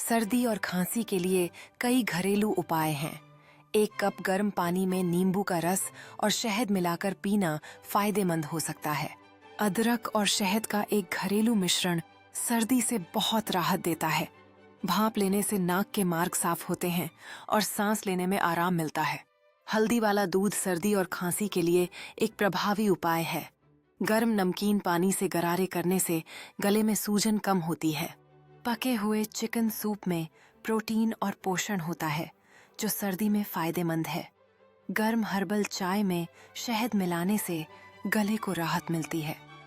सर्दी और खांसी के लिए कई घरेलू उपाय हैं। 1 कप गर्म पानी में नींबू का रस और शहद मिलाकर पीना फायदेमंद हो सकता है। अदरक और शहद का एक घरेलू मिश्रण सर्दी से बहुत राहत देता है। भाप लेने से नाक के मार्ग साफ होते हैं और सांस लेने में आराम मिलता है। हल्दी वाला दूध सर्दी और खांसी के लिए एक प्रभावी उपाय है। गर्म नमकीन पानी से गरारे करने से गले में सूजन कम होती है। पके हुए चिकन सूप में प्रोटीन और पोषण होता है, जो सर्दी में फायदेमंद है। गर्म हर्बल चाय में शहद मिलाने से गले को राहत मिलती है।